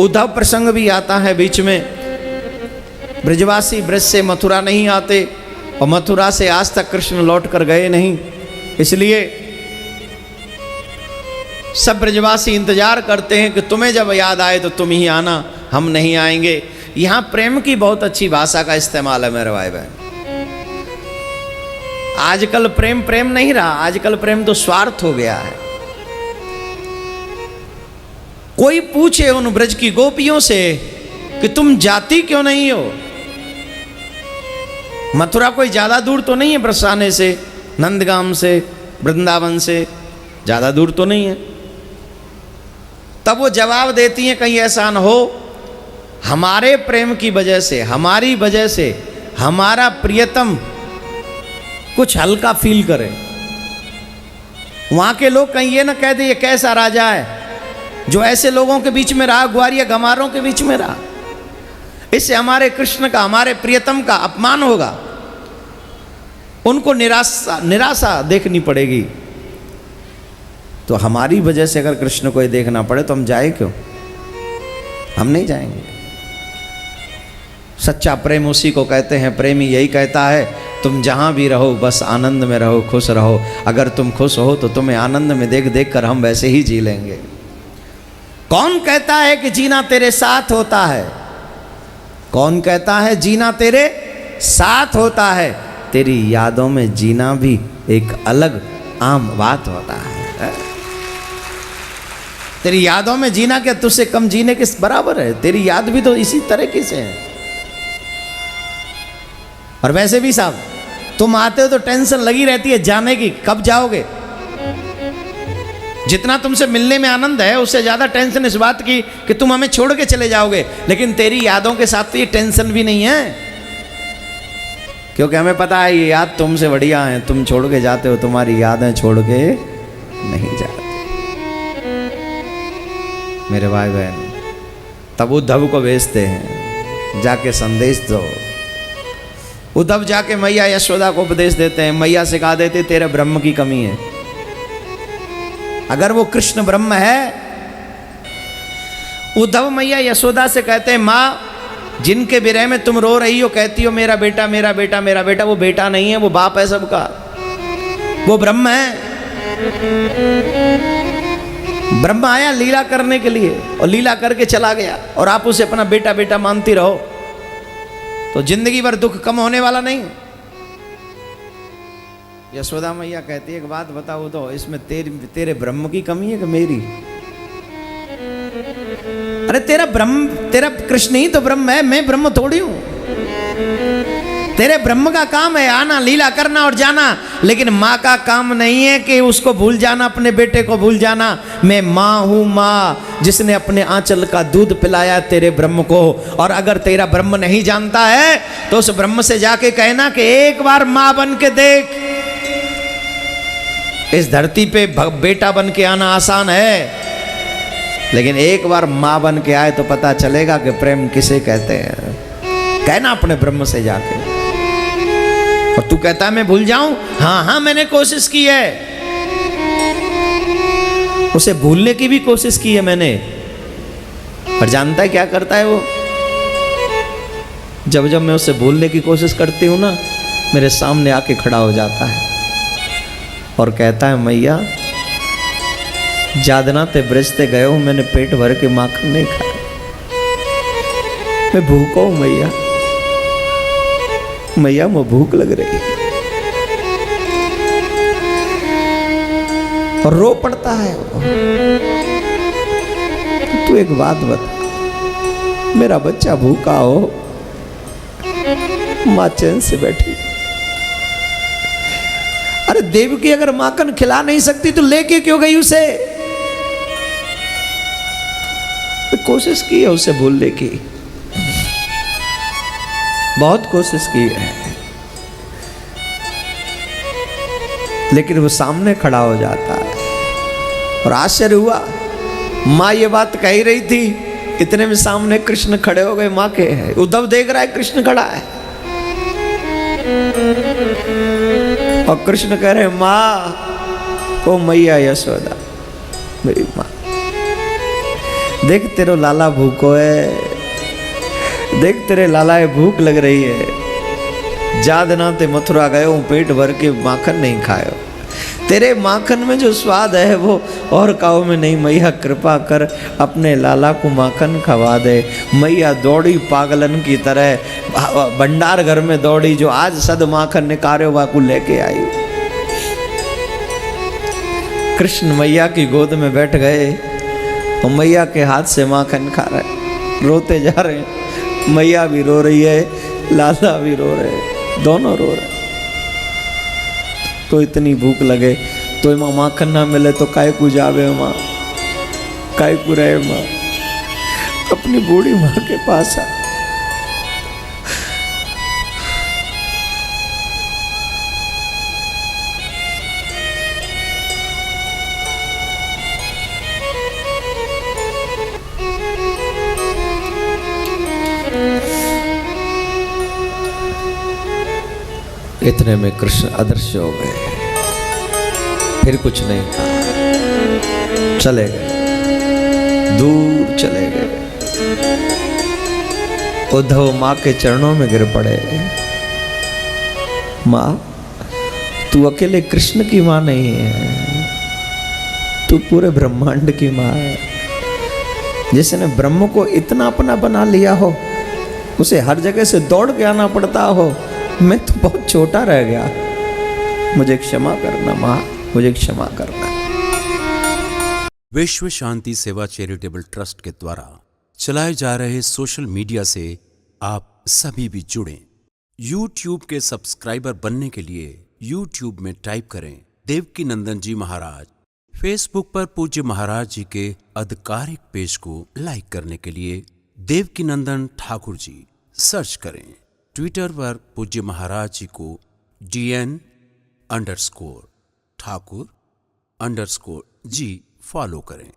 उद्धव प्रसंग भी आता है बीच में। ब्रजवासी ब्रज से मथुरा नहीं आते और मथुरा से आज तक कृष्ण लौट कर गए नहीं, इसलिए सब ब्रजवासी इंतजार करते हैं कि तुम्हें जब याद आए तो तुम ही आना, हम नहीं आएंगे। यहां प्रेम की बहुत अच्छी भाषा का इस्तेमाल है मेरे भाई बहन। आजकल प्रेम प्रेम नहीं रहा, आजकल प्रेम तो स्वार्थ हो गया है। कोई पूछे उन ब्रज की गोपियों से कि तुम जाती क्यों नहीं हो? मथुरा कोई ज्यादा दूर तो नहीं है बरसाने से, नंदगाम से, वृंदावन से ज्यादा दूर तो नहीं है। तब वो जवाब देती हैं कहीं ऐसा न हो हमारे प्रेम की वजह से, हमारी वजह से हमारा प्रियतम कुछ हल्का फील करे। वहां के लोग कहीं ये ना कह दे ये कैसा राजा है जो ऐसे लोगों के बीच में रहा, ग्वारिया गमारों के बीच में रहा। इससे हमारे कृष्ण का, हमारे प्रियतम का अपमान होगा। उनको निराशा देखनी पड़ेगी। तो हमारी वजह से अगर कृष्ण को ये देखना पड़े तो हम जाए क्यों? हम नहीं जाएंगे। सच्चा प्रेम उसी को कहते हैं। प्रेमी यही कहता है तुम जहां भी रहो बस आनंद में रहो, खुश रहो। अगर तुम खुश हो तो तुम्हें आनंद में देख देख कर हम वैसे ही जी लेंगे। कौन कहता है कि जीना तेरे साथ होता है? कौन कहता है जीना तेरे साथ होता है? तेरी यादों में जीना भी एक अलग आम बात होता है। तेरी यादों में जीना क्या तुझसे कम जीने के बराबर है? तेरी याद भी तो इसी तरीके से है। और वैसे भी साहब तुम आते हो तो टेंशन लगी रहती है जाने की, कब जाओगे। जितना तुमसे मिलने में आनंद है उससे ज्यादा टेंशन इस बात की कि तुम हमें छोड़ के चले जाओगे। लेकिन तेरी यादों के साथ तो ये टेंशन भी नहीं है, क्योंकि हमें पता है ये याद तुमसे बढ़िया है। तुम छोड़ के जाते हो, तुम्हारी यादें छोड़ के नहीं जाती। मेरे भाई बहन तब उद्धव को भेजते हैं जाके संदेश दो। उद्धव जाके मैया यशोदा को उपदेश देते हैं। मैया से कहा देते तेरे ब्रह्म की कमी है। अगर वो कृष्ण ब्रह्म है, उद्धव मैया यशोदा से कहते हैं माँ जिनके विरह में तुम रो रही हो, कहती हो मेरा बेटा मेरा बेटा मेरा बेटा, वो बेटा नहीं है, वो बाप है सबका, वो ब्रह्म है। ब्रह्म आया लीला करने के लिए और लीला करके चला गया और आप उसे अपना बेटा बेटा मानती रहो तो जिंदगी भर दुख कम होने वाला नहीं। यशोदा मैया कहती है एक बात बताओ तो इसमें तेरे ब्रह्म की कमी है कि मेरी? अरे तेरा कृष्ण ही तो ब्रह्म है, मैं ब्रह्म थोड़ी हूं। तेरे ब्रह्म का काम है आना, लीला करना और जाना, लेकिन माँ का काम नहीं है कि उसको भूल जाना, अपने बेटे को भूल जाना। मैं माँ हूँ, माँ जिसने अपने आंचल का दूध पिलाया तेरे ब्रह्म को। और अगर तेरा ब्रह्म नहीं जानता है तो उस ब्रह्म से जाके कहना कि एक बार माँ बन के देख। इस धरती पे बेटा बन के आना आसान है, लेकिन एक बार माँ बन के आए तो पता चलेगा कि प्रेम किसे कहते हैं। कहना अपने ब्रह्म से जाके। और तू कहता है मैं भूल जाऊं? हाँ हाँ मैंने कोशिश की है, उसे भूलने की भी कोशिश की है मैंने। पर जानता है क्या करता है वो? जब जब मैं उसे भूलने की कोशिश करती हूं ना, मेरे सामने आके खड़ा हो जाता है और कहता है मैया जादना ते ब्रजते गए हूं, मैंने पेट भर के माखन नहीं खाया, मैं भूखा हूं मैया, मैया मैं भूख लग रही है। और रो पड़ता है। तू एक बात बता, मेरा बच्चा भूखा हो, मां चैन से बैठी। अरे देवकी अगर माखन खिला नहीं सकती तो लेके क्यों गई उसे? कोशिश की है उसे भूलने की, बहुत कोशिश की है, लेकिन वो सामने खड़ा हो जाता है। और आश्चर्य हुआ, माँ ये बात कह रही थी, इतने में सामने कृष्ण खड़े हो गए माँ के। उद्धव देख रहा है कृष्ण खड़ा है और कृष्ण कह रहे माँ, ओ मैया यशोदा मेरी माँ। देख तेरो लाला भूखो है, देख तेरे लाला भूख लग रही है, जाद ना ते मथुरा गयो पेट भर के माखन नहीं खायो। तेरे माखन में जो स्वाद है वो और काऊ में नहीं। मैया कृपा कर अपने लाला को माखन खवा दे। मैया दौड़ी पागलन की तरह, भंडार घर में दौड़ी, जो आज सद माखन निकारो वाकू लेके आई। कृष्ण मैया की गोद में बैठ गए और मैया के हाथ से माखन खा रहे, रोते जा रहे हैं। मैया भी रो रही है, लाला भी रो रहे हैं, दोनों रो रहे। तो इतनी भूख लगे तो माँ माखन ना मिले तो काय को जावे माँ, काय को रहे माँ, अपनी बूढ़ी माँ के पास आ। इतने में कृष्ण अदृश्य हो गए, फिर कुछ नहीं कहा, चले गए, दूर चले गए। उद्धव माँ के चरणों में गिर पड़े। माँ, तू अकेले कृष्ण की माँ नहीं है, तू पूरे ब्रह्मांड की माँ है। जिसने ब्रह्म को इतना अपना बना लिया हो, उसे हर जगह से दौड़ के आना पड़ता हो। मैं तो बहुत छोटा रह गया, मुझे क्षमा करना माँ, मुझे क्षमा करना। विश्व शांति सेवा चैरिटेबल ट्रस्ट के द्वारा चलाए जा रहे सोशल मीडिया से आप सभी भी जुड़ें। YouTube के सब्सक्राइबर बनने के लिए YouTube में टाइप करें देवकी नंदन जी महाराज। फेसबुक पर पूज्य महाराज जी के आधिकारिक पेज को लाइक करने के लिए देवकी नंदन ठाकुर जी सर्च करें। ट्विटर पर पूज्य महाराज जी को DN_ठाकुर_जी फॉलो करें।